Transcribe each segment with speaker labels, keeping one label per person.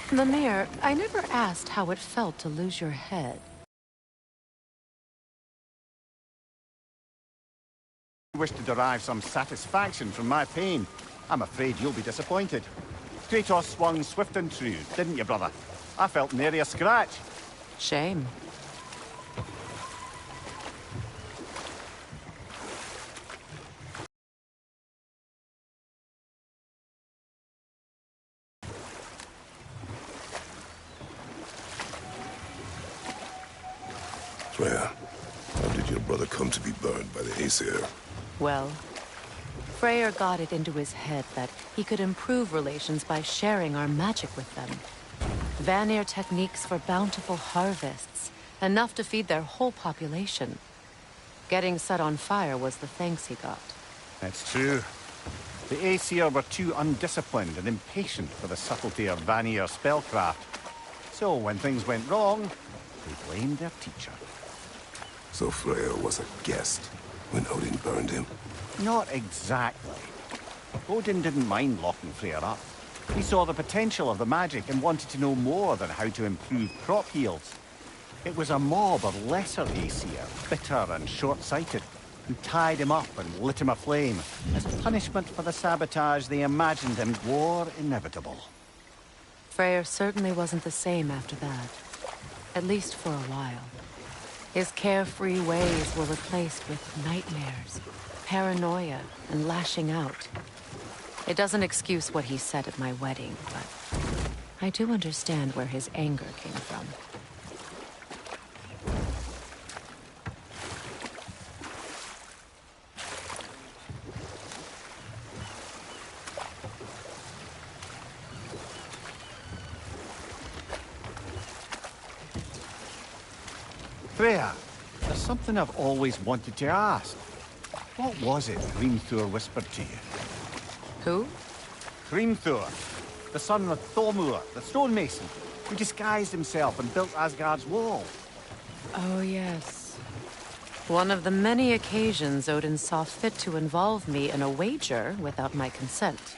Speaker 1: Nornir, I never asked how it felt to lose your head.
Speaker 2: I wish to derive some satisfaction from my pain. I'm afraid you'll be disappointed. Kratos swung swift and true, didn't you, brother? I felt nary a scratch.
Speaker 1: Shame.
Speaker 3: Freya, how did your brother come to be burned by the Aesir?
Speaker 1: Well, Freyr got it into his head that he could improve relations by sharing our magic with them. Vanir techniques for bountiful harvests, enough to feed their whole population. Getting set on fire was the thanks he got.
Speaker 2: It's true. The Aesir were too undisciplined and impatient for the subtlety of Vanir spellcraft. So when things went wrong, they blamed their teacher.
Speaker 3: So Freya was a guest when Odin burned him?
Speaker 2: Not exactly. Odin didn't mind locking Freyr up. He saw the potential of the magic and wanted to know more than how to improve crop yields. It was a mob of lesser Aesir, bitter and short-sighted, who tied him up and lit him aflame, as punishment for the sabotage they imagined in war inevitable.
Speaker 1: Freyr certainly wasn't the same after that. At least for a while. His carefree ways were replaced with nightmares, paranoia, and lashing out. It doesn't excuse what he said at my wedding, but I do understand where his anger came from.
Speaker 2: Freya, there's something I've always wanted to ask. What was it Hrimthur whispered to you?
Speaker 1: Who?
Speaker 2: Hrimthur, the son of Thormur, the stonemason, who disguised himself and built Asgard's wall.
Speaker 1: Oh, yes. One of the many occasions Odin saw fit to involve me in a wager without my consent.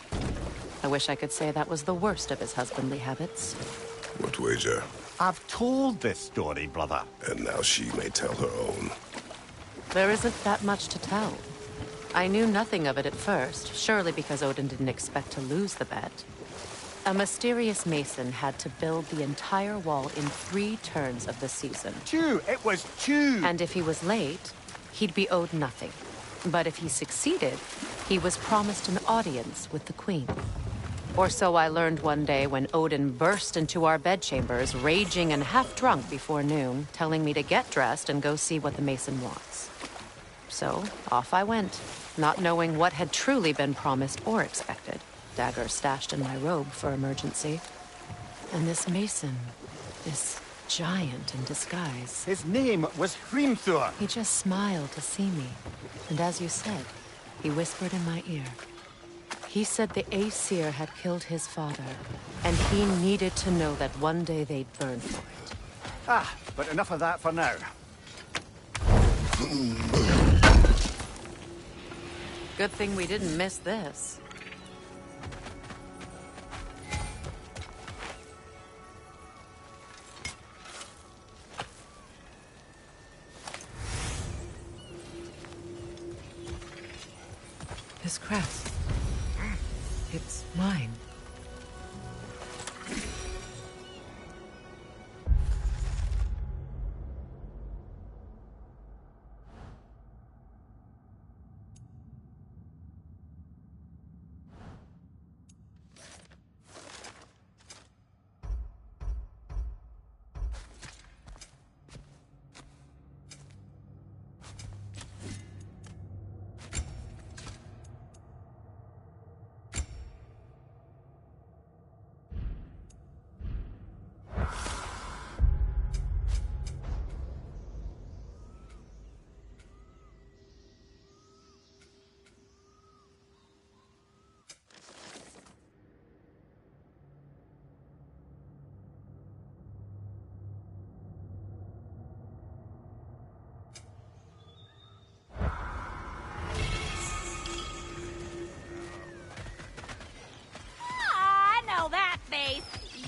Speaker 1: I wish I could say that was the worst of his husbandly habits.
Speaker 3: What wager?
Speaker 2: I've told this story, brother.
Speaker 3: And now she may tell her own.
Speaker 1: There isn't that much to tell. I knew nothing of it at first, surely because Odin didn't expect to lose the bet. A mysterious mason had to build the entire wall in 3 turns of the season.
Speaker 2: It was 2!
Speaker 1: And if he was late, he'd be owed nothing. But if he succeeded, he was promised an audience with the queen. Or so I learned one day when Odin burst into our bedchambers, raging and half-drunk before noon, telling me to get dressed and go see what the mason wants. So, off I went, not knowing what had truly been promised or expected. Dagger stashed in my robe for emergency. And this mason, this giant in disguise.
Speaker 2: His name was Hrimthur.
Speaker 1: He just smiled to see me. And as you said, he whispered in my ear. He said the Aesir had killed his father, and he needed to know that one day they'd burn for it.
Speaker 2: Ah, but enough of that for now.
Speaker 1: Good thing we didn't miss this. This crest. It's mine.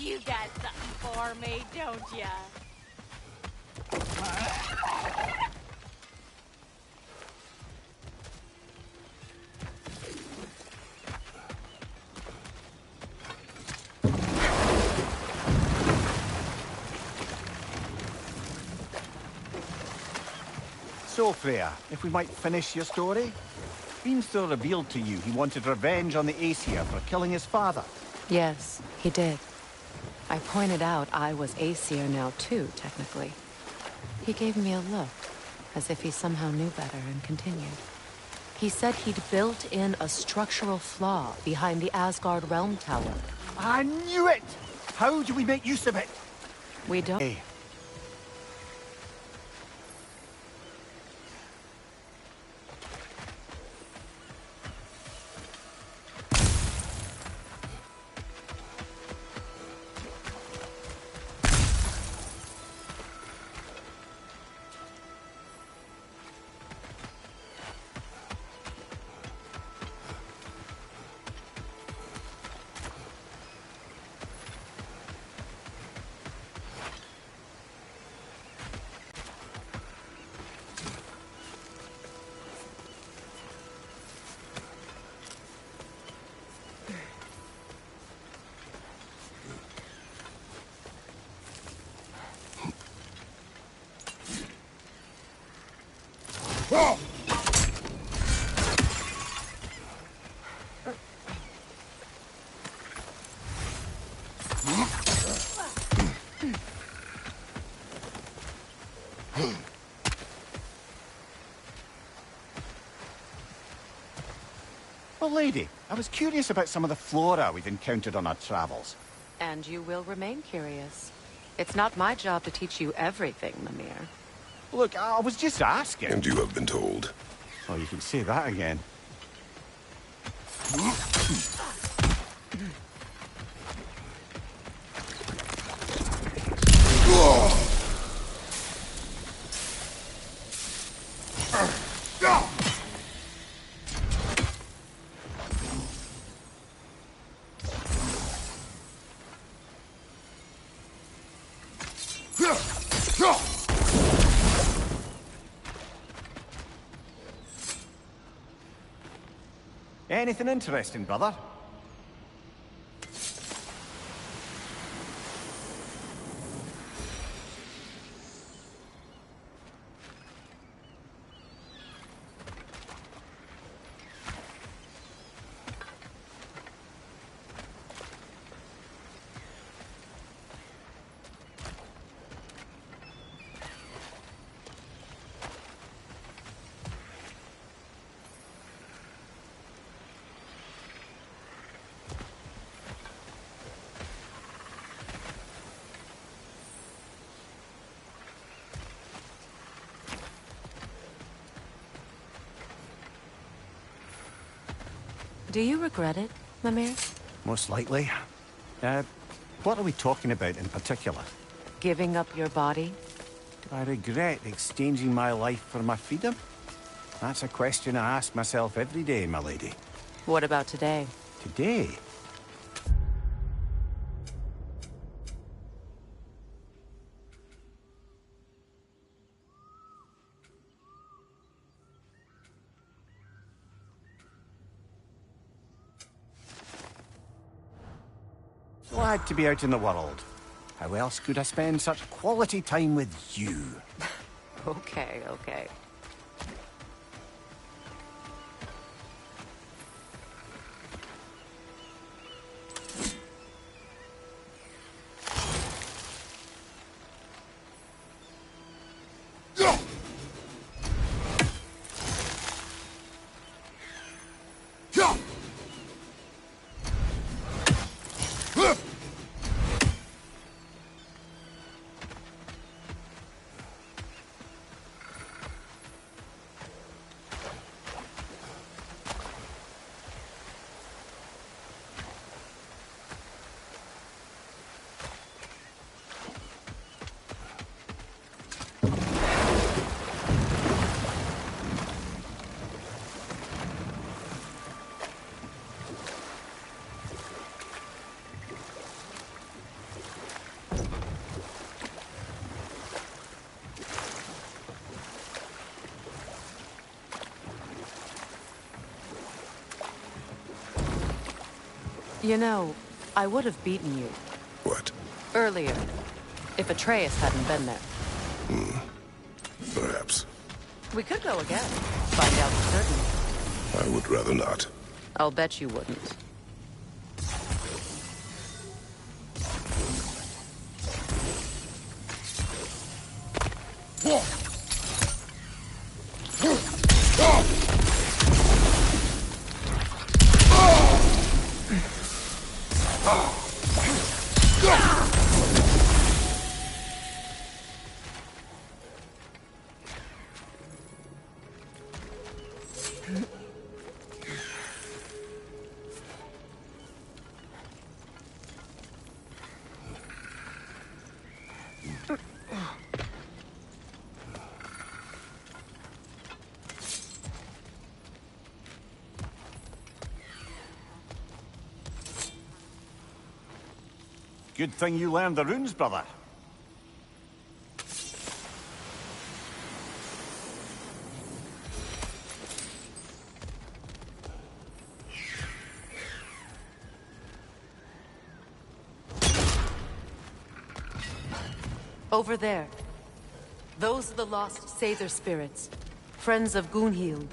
Speaker 4: You got something for me, don't ya?
Speaker 2: So, Freya, if we might finish your story? Beamster revealed to you he wanted revenge on the Aesir for killing his father.
Speaker 1: Yes, he did. I pointed out I was Aesir now too, technically. He gave me a look, as if he somehow knew better, and continued. He said he'd built in a structural flaw behind the Asgard Realm Tower.
Speaker 2: I knew it! How do we make use of it?
Speaker 1: We don't...
Speaker 2: Hey. Well, lady, I was curious about some of the flora we've encountered on our travels.
Speaker 1: And you will remain curious. It's not my job to teach you everything, Mimir.
Speaker 2: Look, I was just asking.
Speaker 3: And you have been told.
Speaker 2: Oh, you can say that again. Anything interesting, brother?
Speaker 1: Do you regret it, Mimir?
Speaker 2: Most likely. What are we talking about in particular?
Speaker 1: Giving up your body?
Speaker 2: Do I regret exchanging my life for my freedom? That's a question I ask myself every day, my lady.
Speaker 1: What about today?
Speaker 2: Today? Glad to be out in the world. How else could I spend such quality time with you?
Speaker 1: Okay, okay. You know, I would have beaten you
Speaker 3: What?
Speaker 1: earlier if Atreus hadn't been there.
Speaker 3: Perhaps.
Speaker 1: We could go again. Find out for certain.
Speaker 3: I would rather not.
Speaker 1: I'll bet you wouldn't.
Speaker 2: Good thing you learned the runes, brother.
Speaker 1: Over there. Those are the lost Sather spirits. Friends of Gunhild.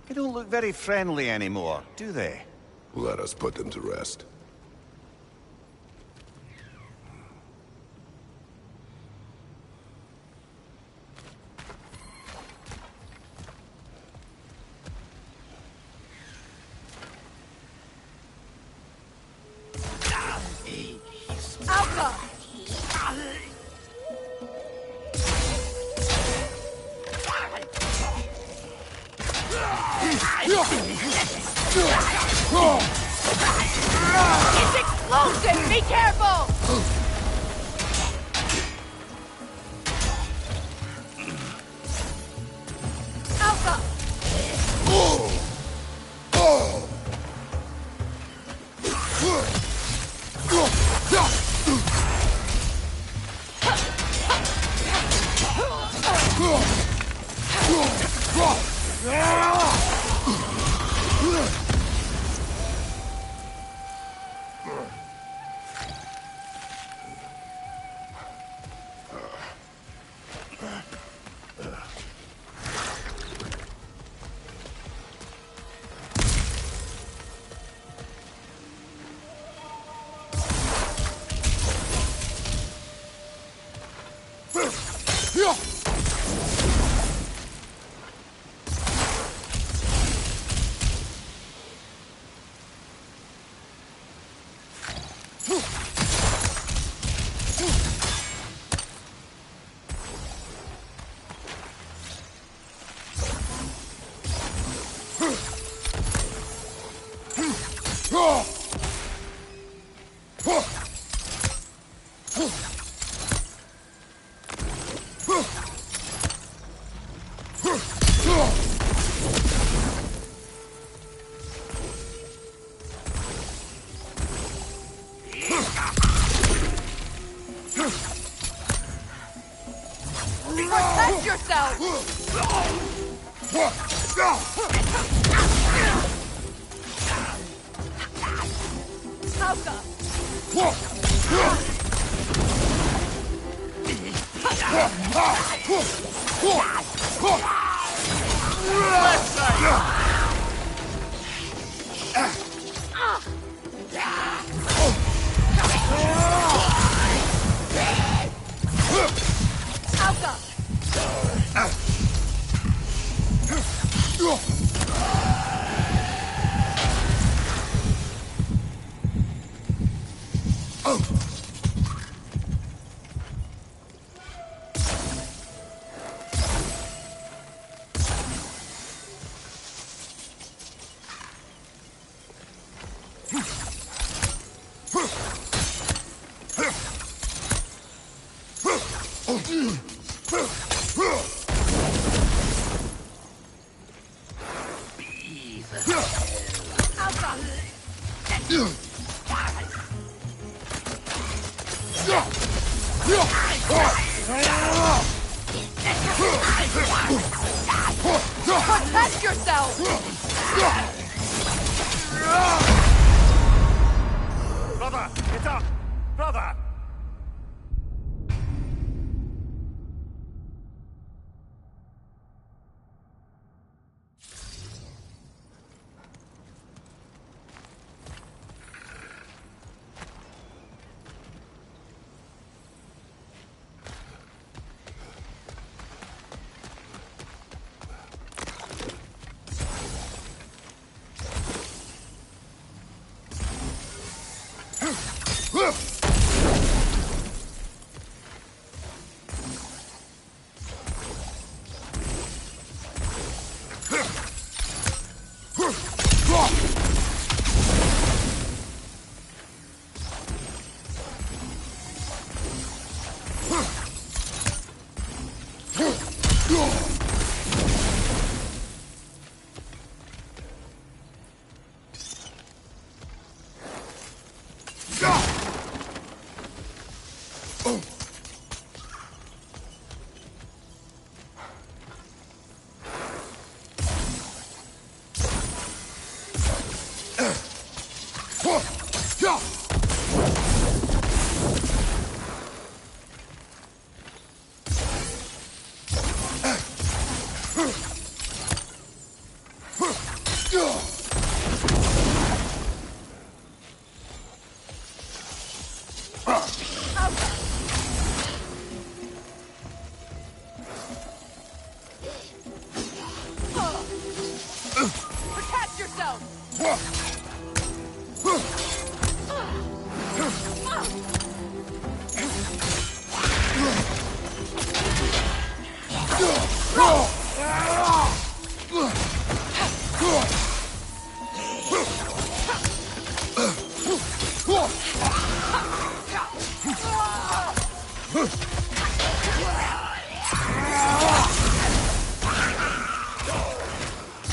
Speaker 2: They don't look very friendly anymore, do they?
Speaker 3: Let us put them to rest.
Speaker 4: It's explosive! Be careful! Alpha! Protect yourself! Hauka! Protect yourself!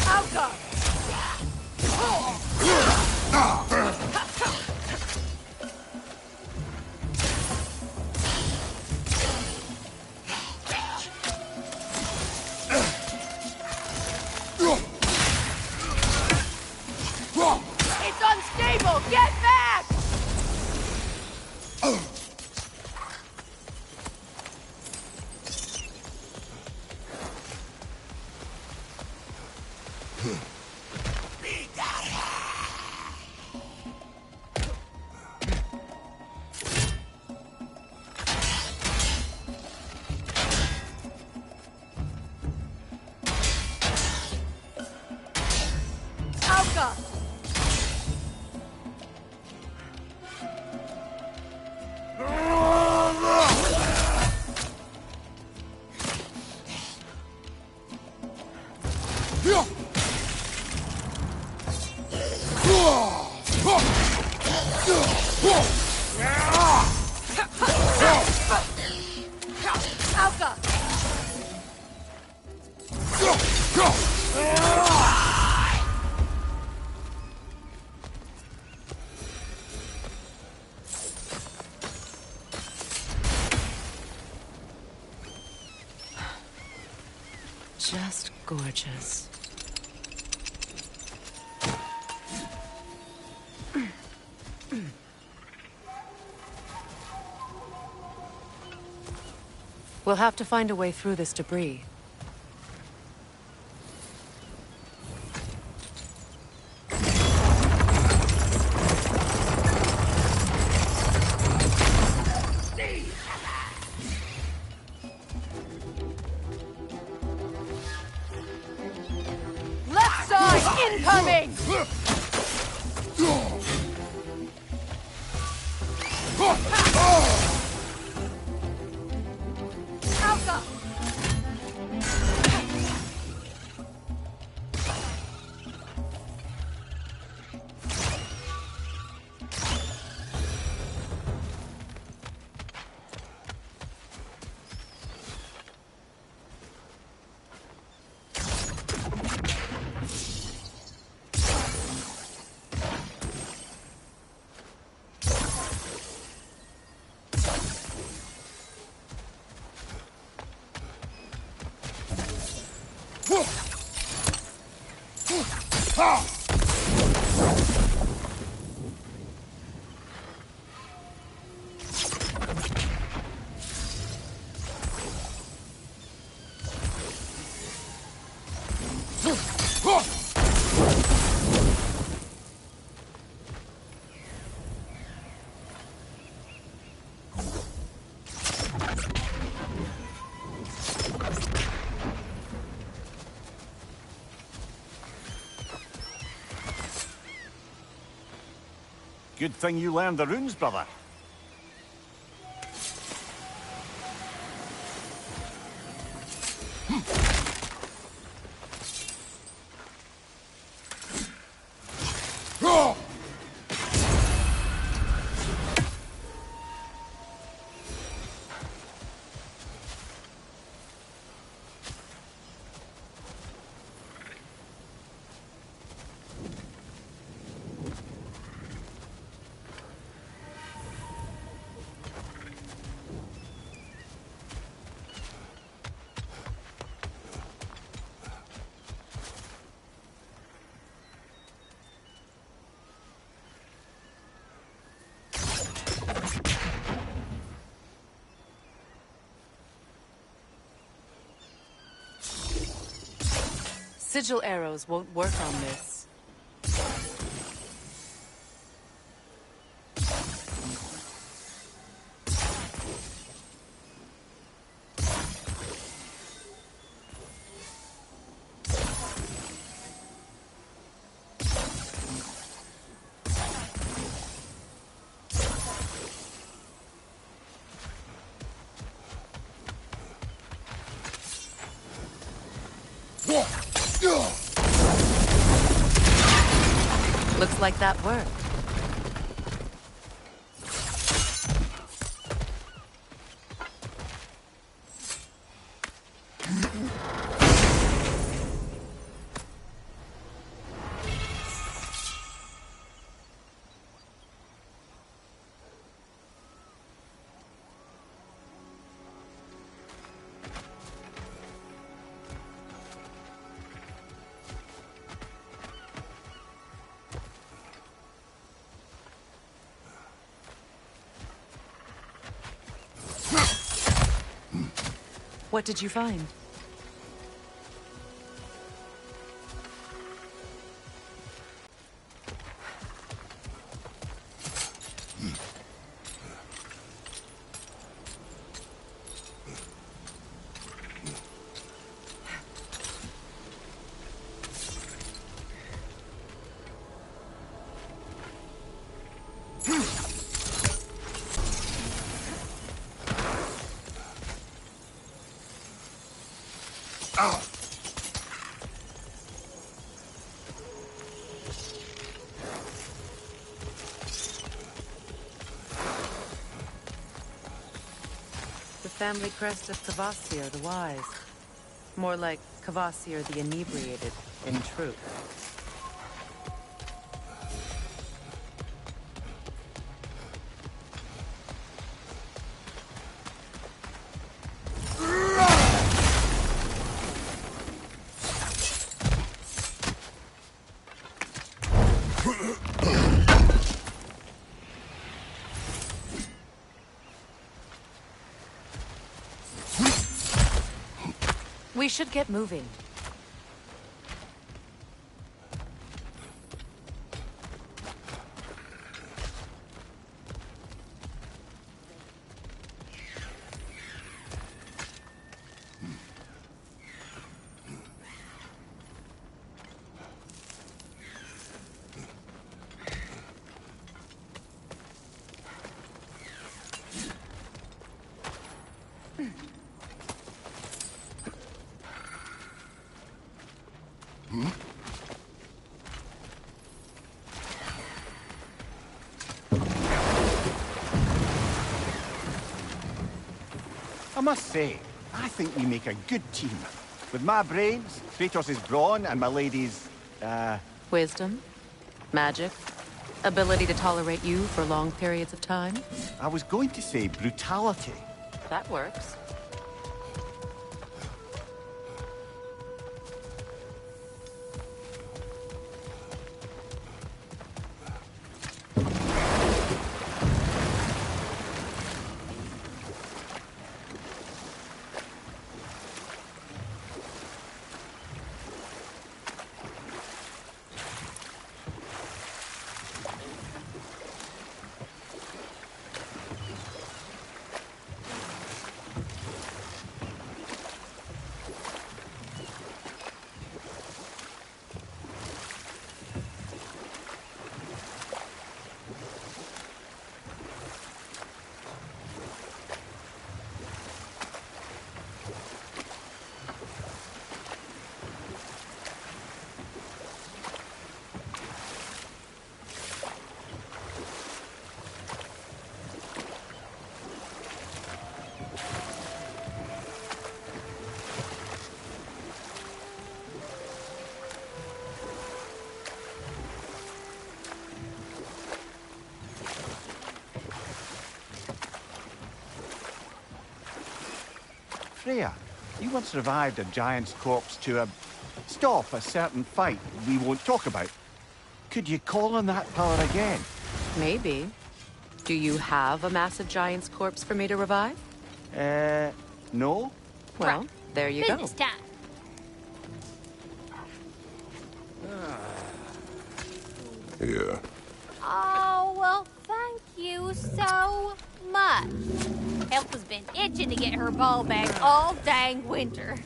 Speaker 4: Alka! It's unstable! Get back! Alka! Alka!
Speaker 1: Just gorgeous. We'll have to find a way through this debris.
Speaker 4: Left side incoming! Alka!
Speaker 2: Good thing you learned the runes, brother.
Speaker 1: Sigil arrows won't work on this. Looks like that worked. What did you find? The family crest of Kvasir the Wise. More like Kvasir the Inebriated, in truth. We should get moving.
Speaker 2: I must say, I think we make a good team. With my brains, Kratos' brawn, and my lady's,
Speaker 1: Wisdom, magic, ability to tolerate you for long periods of time.
Speaker 2: I was going to say brutality.
Speaker 1: That works.
Speaker 2: Freya, you once revived a giant's corpse to stop a certain fight we won't talk about. Could you call on that power again?
Speaker 1: Maybe. Do you have a massive giant's corpse for me to revive?
Speaker 2: No?
Speaker 1: Well, there you go.
Speaker 4: Business time.
Speaker 3: Here.
Speaker 4: Oh, well, thank you so much. Help has been itching to get her ball back all dang winter.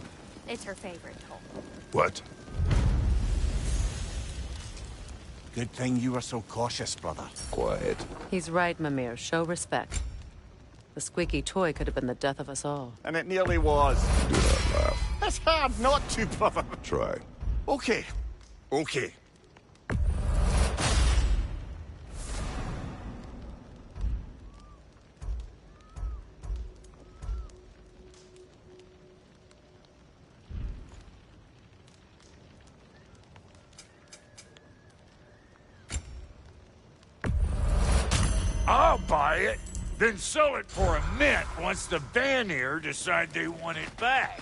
Speaker 4: It's her favorite hole.
Speaker 3: What?
Speaker 2: Good thing you were so cautious, brother.
Speaker 3: Quiet.
Speaker 1: He's right, Mimir. Show respect. The squeaky toy could have been the death of us all.
Speaker 2: And it nearly was.
Speaker 3: Do not laugh.
Speaker 2: It's hard not to, brother.
Speaker 3: Try.
Speaker 2: Okay. Okay.
Speaker 5: I'll buy it, then sell it for a mint once the Vanir decide they want it back.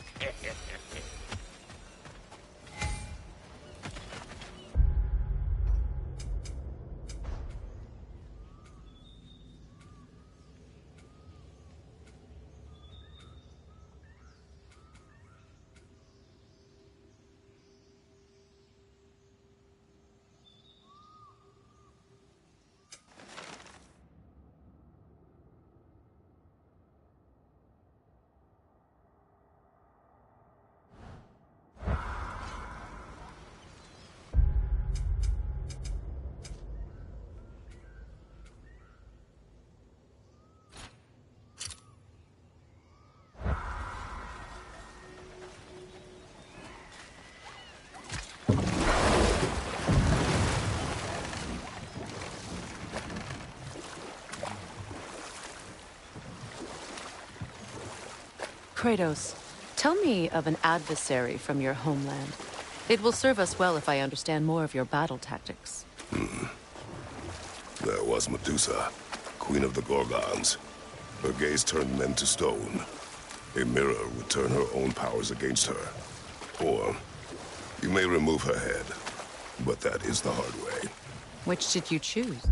Speaker 1: Kratos, tell me of an adversary from your homeland. It will serve us well if I understand more of your battle tactics.
Speaker 3: There was Medusa, queen of the Gorgons. Her gaze turned men to stone. A mirror would turn her own powers against her. Or, you may remove her head, but that is the hard way.
Speaker 1: Which did you choose?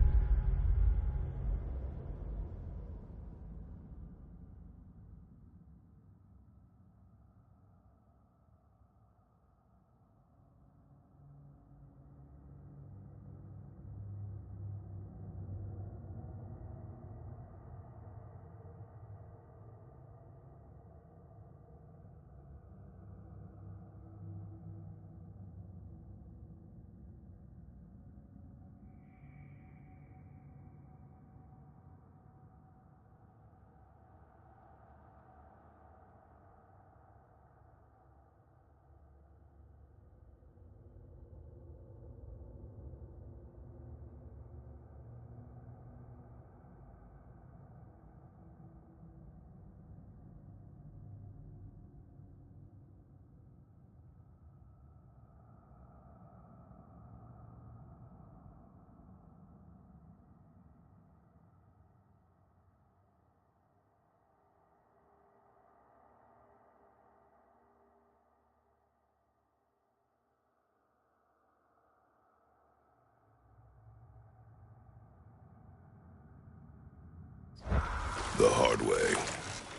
Speaker 3: The hard way.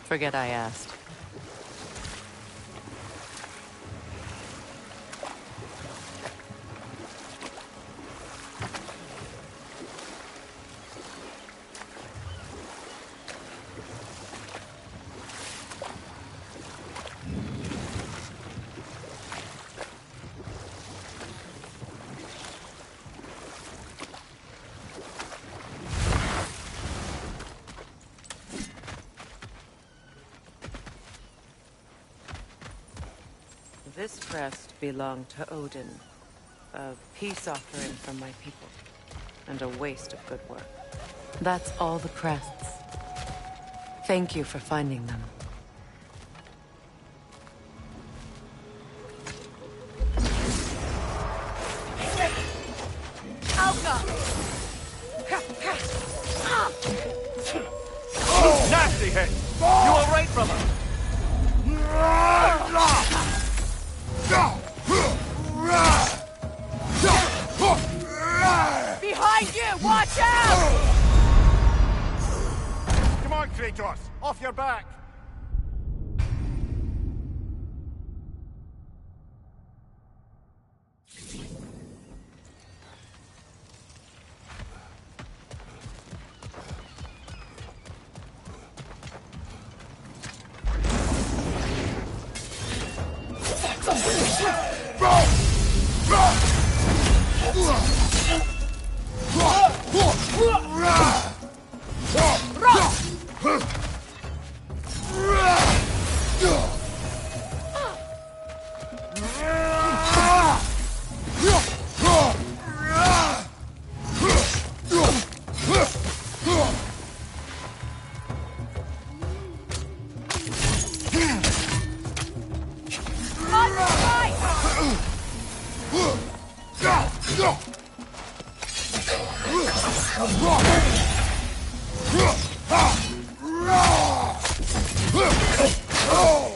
Speaker 1: Forget I asked. This crest belonged to Odin. A peace offering from my people. And a waste of good work. That's all the crests. Thank you for finding them.
Speaker 2: Nasty hit! You were right, brother!
Speaker 4: Behind you! Watch out!
Speaker 2: Come on, Kratos! Off your back!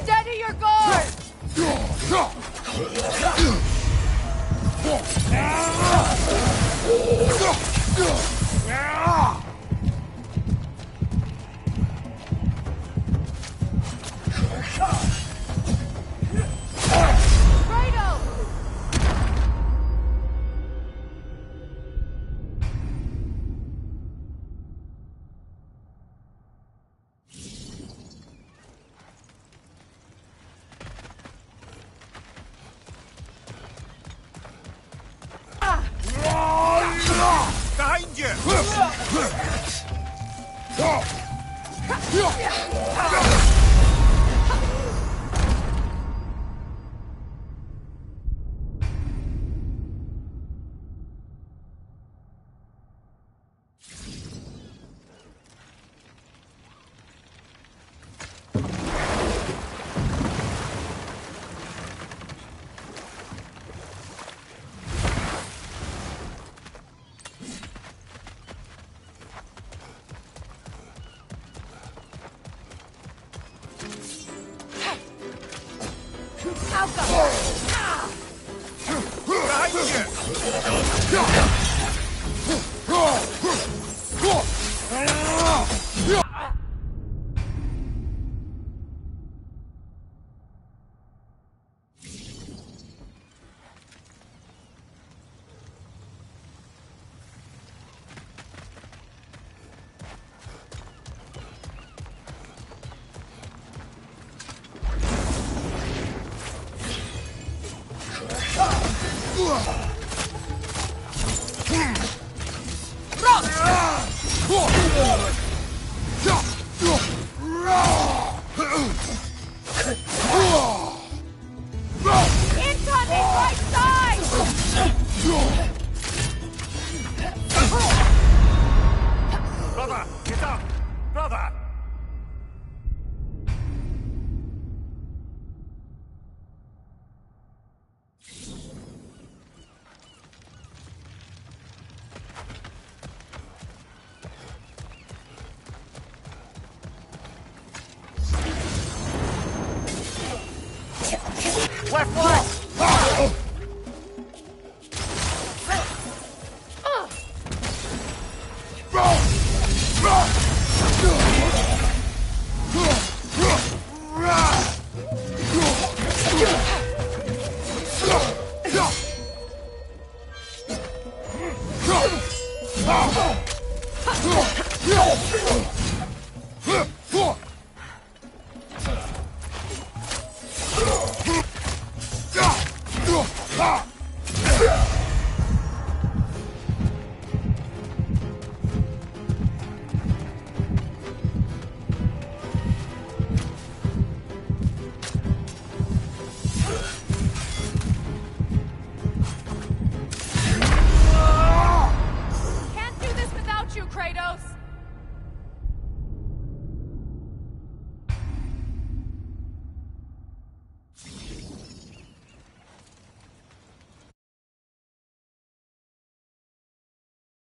Speaker 4: Steady your guard!
Speaker 2: Behind you!
Speaker 5: Brother, get up! Brother!
Speaker 2: Left flank!